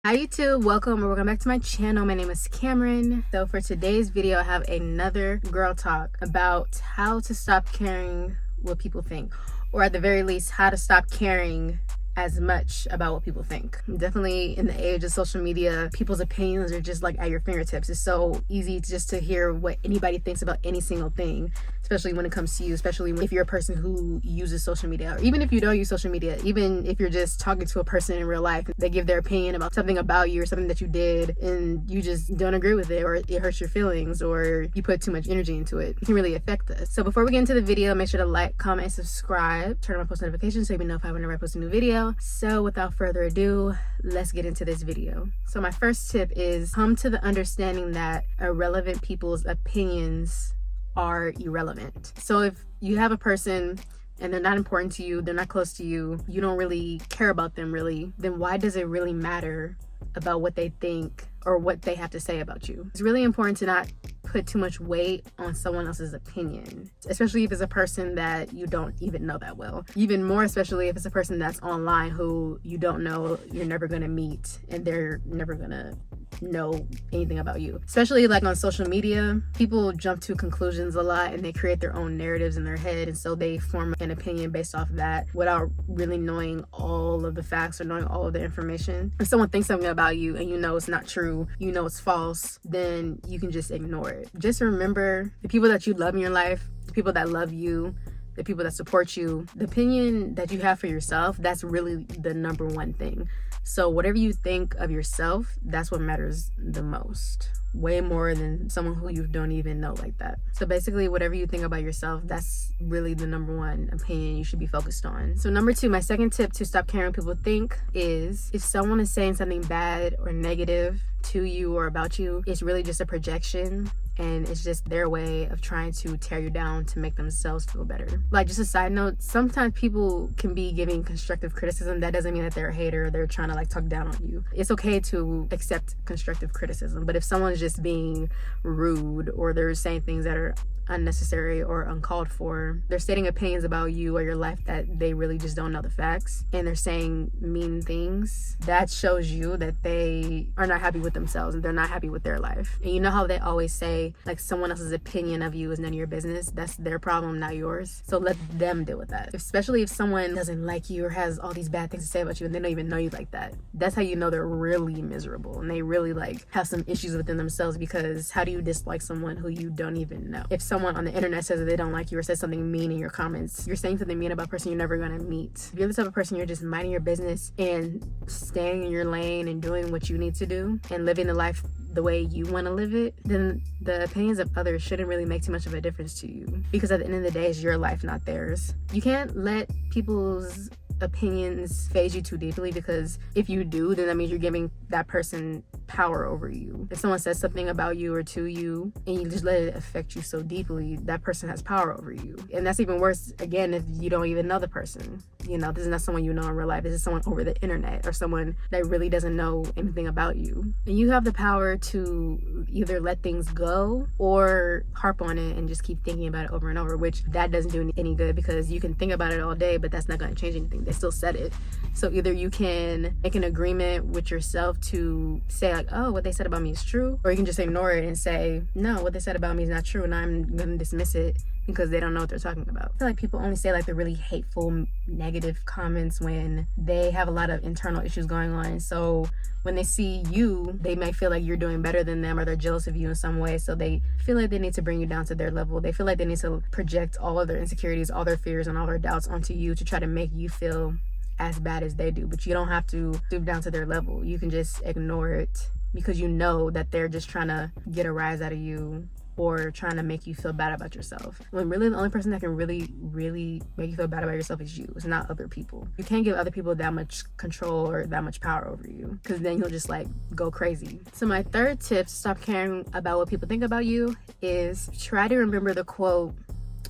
Hi YouTube, welcome or welcome back to my channel. My name is Cameron. So for today's video, I have another girl talk about how to stop caring what people think, or at the very least, how to stop caring as much about what people think. Definitely in the age of social media, people's opinions are just like at your fingertips. It's so easy just to hear what anybody thinks about any single thing, especially when it comes to you, especially if you're a person who uses social media, or even if you don't use social media, even if you're just talking to a person in real life, they give their opinion about something about you or something that you did and you just don't agree with it, or it hurts your feelings, or you put too much energy into it. It can really affect us. So before we get into the video, make sure to like, comment, and subscribe. Turn on my post notifications so you know if I whenever I post a new video. So without further ado, let's get into this video. So my first tip is come to the understanding that irrelevant people's opinions are irrelevant. So if you have a person and they're not important to you, they're not close to you, you don't really care about them really, then why does it really matter about what they think or what they have to say about you? It's really important to not put too much weight on someone else's opinion, especially if it's a person that you don't even know that well. Even more especially if it's a person that's online who you don't know, you're never gonna meet, and they're never gonna know anything about you. Especially like on social media, people jump to conclusions a lot and they create their own narratives in their head, and so they form an opinion based off of that without really knowing all of the facts or knowing all of the information. If someone thinks something about you and you know it's not true, you know it's false, then you can just ignore it. Just remember the people that you love in your life, the people that love you, the people that support you, the opinion that you have for yourself, that's really the number one thing. So whatever you think of yourself, that's what matters the most. Way more than someone who you don't even know like that. So basically, whatever you think about yourself, that's really the number one opinion you should be focused on. So number two, my second tip to stop caring what people think is if someone is saying something bad or negative to you or about you, it's really just a projection, and it's just their way of trying to tear you down to make themselves feel better. Like, just a side note, sometimes people can be giving constructive criticism. That doesn't mean that they're a hater or they're trying to like talk down on you. It's okay to accept constructive criticism, but if someone's just being rude or they're saying things that are unnecessary or uncalled for, they're stating opinions about you or your life that they really just don't know the facts, and they're saying mean things, that shows you that they are not happy with themselves and they're not happy with their life. And you know how they always say like someone else's opinion of you is none of your business? That's their problem, not yours. So let them deal with that. Especially if someone doesn't like you or has all these bad things to say about you and they don't even know you like that, that's how you know they're really miserable and they really like have some issues within themselves, because how do you dislike someone who you don't even know? If someone on the internet says that they don't like you or says something mean in your comments, you're saying something mean about a person you're never gonna meet. If you're the type of person you're just minding your business and staying in your lane and doing what you need to do and living the life the way you want to live it, then the opinions of others shouldn't really make too much of a difference to you, because at the end of the day, it's your life, not theirs. You can't let people's opinions phase you too deeply, because if you do, then that means you're giving that person power over you. If someone says something about you or to you and you just let it affect you so deeply, that person has power over you. And that's even worse, again, if you don't even know the person. You know, this is not someone you know in real life. This is someone over the internet or someone that really doesn't know anything about you. And you have the power to either let things go or harp on it and just keep thinking about it over and over, which that doesn't do any good, because you can think about it all day, but that's not going to change anything. They still said it. So either you can make an agreement with yourself to say like, oh, what they said about me is true, or you can just ignore it and say, no, what they said about me is not true, and I'm going to dismiss it because they don't know what they're talking about. I feel like people only say like the really hateful, negative comments when they have a lot of internal issues going on. So when they see you, they may feel like you're doing better than them, or they're jealous of you in some way. So they feel like they need to bring you down to their level. They feel like they need to project all of their insecurities, all their fears, and all their doubts onto you to try to make you feel as bad as they do. But you don't have to stoop down to their level. You can just ignore it, because you know that they're just trying to get a rise out of you or trying to make you feel bad about yourself. When really the only person that can really make you feel bad about yourself is you. It's not other people. You can't give other people that much control or that much power over you, because then you'll just like go crazy. So my third tip to stop caring about what people think about you is try to remember the quote.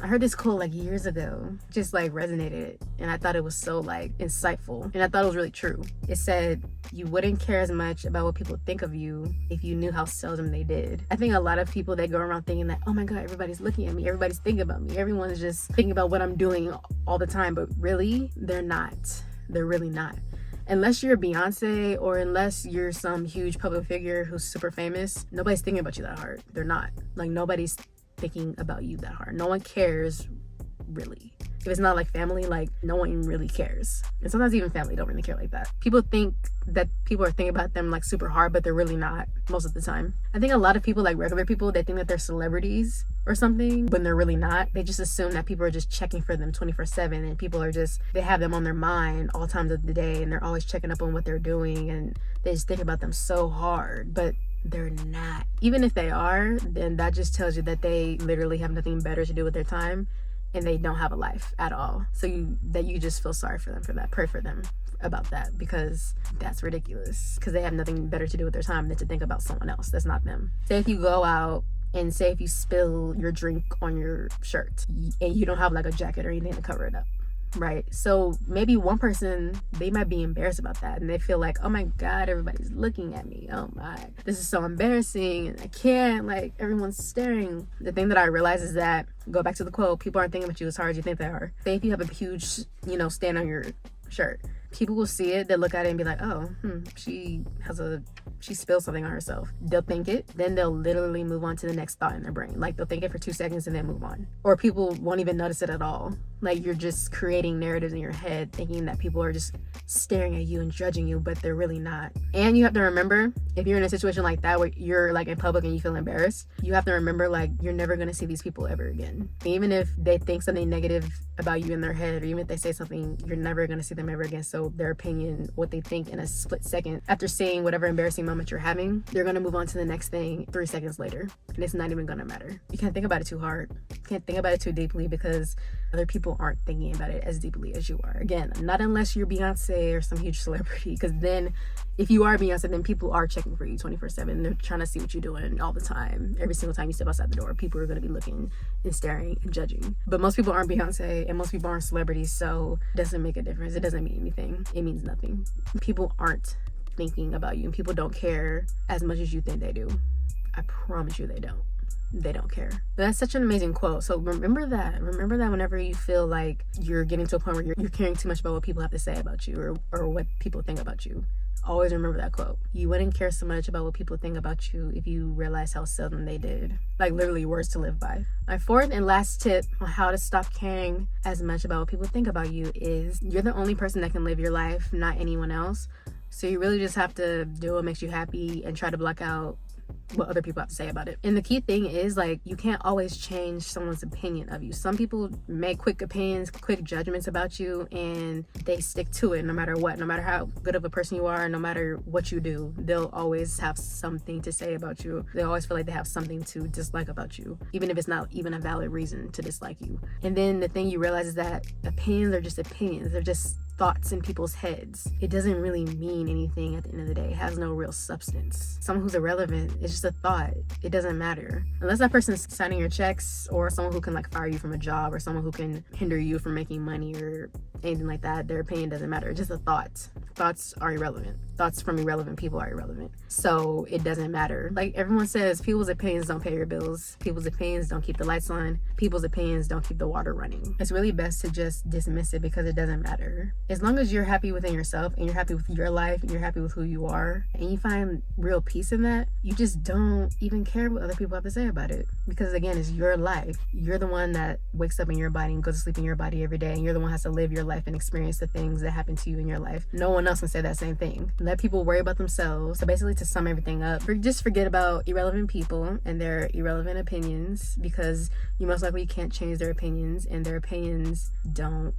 I heard this quote like years ago, just like resonated, and I thought it was so like insightful, and I thought it was really true. It said, you wouldn't care as much about what people think of you if you knew how seldom they did. I think a lot of people, they go around thinking that, oh my God, everybody's looking at me, everybody's thinking about me, everyone's just thinking about what I'm doing all the time, but really, they're not. They're really not. Unless you're Beyonce or unless you're some huge public figure who's super famous, nobody's thinking about you that hard. They're not. Like, nobody's thinking about you that hard. No one cares, really. If it's not like family, like, no one really cares. And sometimes even family don't really care like that. People think that people are thinking about them like super hard, but they're really not most of the time. I think a lot of people, like regular people, they think that they're celebrities or something when they're really not. They just assume that people are just checking for them 24/7, and people are just, they have them on their mind all times of the day, and they're always checking up on what they're doing, and they just think about them so hard, but they're not. Even if they are, then that just tells you that they literally have nothing better to do with their time, and they don't have a life at all. So you just feel sorry for them for that. Pray for them about that, because that's ridiculous, because they have nothing better to do with their time than to think about someone else that's not them. Say if you go out and say if you spill your drink on your shirt and you don't have like a jacket or anything to cover it up, right? So maybe one person, they might be embarrassed about that, and they feel like, oh my god, everybody's looking at me, oh my, this is so embarrassing, and I can't, like, everyone's staring. The thing that I realize is that, go back to the quote, people aren't thinking about you as hard as you think they are. Say if you have a huge, stain on your shirt, people will see it, they'll look at it and be like, oh, she spilled something on herself. They'll think it, then they'll literally move on to the next thought in their brain. Like, they'll think it for 2 seconds and then move on. Or people won't even notice it at all. Like, you're just creating narratives in your head thinking that people are just staring at you and judging you, but they're really not. And you have to remember, if you're in a situation like that where you're like in public and you feel embarrassed, you have to remember, like, you're never gonna see these people ever again. Even if they think something negative about you in their head, or even if they say something, you're never gonna see them ever again. So their opinion, what they think in a split second after seeing whatever embarrassing moment you're having, they're gonna move on to the next thing 3 seconds later, and it's not even gonna matter. You can't think about it too hard. You can't think about it too deeply, because other people aren't thinking about it as deeply as you are. Again, not unless you're Beyonce or some huge celebrity, because then if you are Beyonce, then people are checking for you 24/7. They're trying to see what you're doing all the time. Every single time you step outside the door, people are going to be looking and staring and judging. But most people aren't Beyonce, and most people aren't celebrities, so it doesn't make a difference. It doesn't mean anything. It means nothing. People aren't thinking about you, and people don't care as much as you think they do. I promise you they don't. They don't care. But that's such an amazing quote. So remember that whenever you feel like you're getting to a point where you're caring too much about what people have to say about you, or what people think about you. Always remember that quote. You wouldn't care so much about what people think about you if you realize how seldom they did. Like, literally words to live by. My fourth and last tip on how to stop caring as much about what people think about you is, you're the only person that can live your life, not anyone else. So you really just have to do what makes you happy and try to block out what other people have to say about it. And the key thing is, like, you can't always change someone's opinion of you. Some people make quick opinions, quick judgments about you, and they stick to it no matter what. No matter how good of a person you are, no matter what you do, they'll always have something to say about you. They always feel like they have something to dislike about you, even if it's not even a valid reason to dislike you. And then the thing you realize is that opinions are just opinions. They're just thoughts in people's heads. It doesn't really mean anything at the end of the day. It has no real substance. Someone who's irrelevant, it's just a thought. It doesn't matter. Unless that person's signing your checks, or someone who can like fire you from a job, or someone who can hinder you from making money or anything like that, their opinion doesn't matter. It's just a thought. Thoughts are irrelevant. Thoughts from irrelevant people are irrelevant. So it doesn't matter. Like everyone says, people's opinions don't pay your bills. People's opinions don't keep the lights on. People's opinions don't keep the water running. It's really best to just dismiss it because it doesn't matter. As long as you're happy within yourself and you're happy with your life and you're happy with who you are and you find real peace in that, you just don't even care what other people have to say about it. Because again, it's your life. You're the one that wakes up in your body and goes to sleep in your body every day, and you're the one who has to live your life and experience the things that happen to you in your life. No one else can say that same thing. Let people worry about themselves. So basically, to sum everything up, just forget about irrelevant people and their irrelevant opinions, because you most likely can't change their opinions, and their opinions don't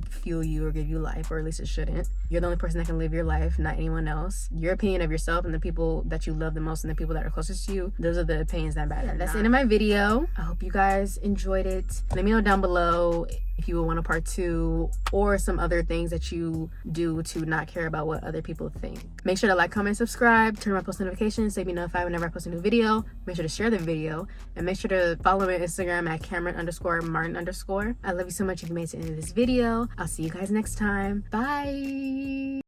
fuel you or give you life, or at least it shouldn't. You're the only person that can live your life, not anyone else. Your opinion of yourself and the people that you love the most and the people that are closest to you, those are the opinions that matter. That's the end of my video. I hope you guys enjoyed it. Let me know down below if you would want a part 2 or some other things that you do to not care about what other people think. Make sure to like, comment, subscribe, turn on my post notifications so you be notified whenever I post a new video. Make sure to share the video, and make sure to follow me on Instagram at Cameron_Martin_. I love you so much if you made it to the end of this video. I'll see you guys next time. Bye.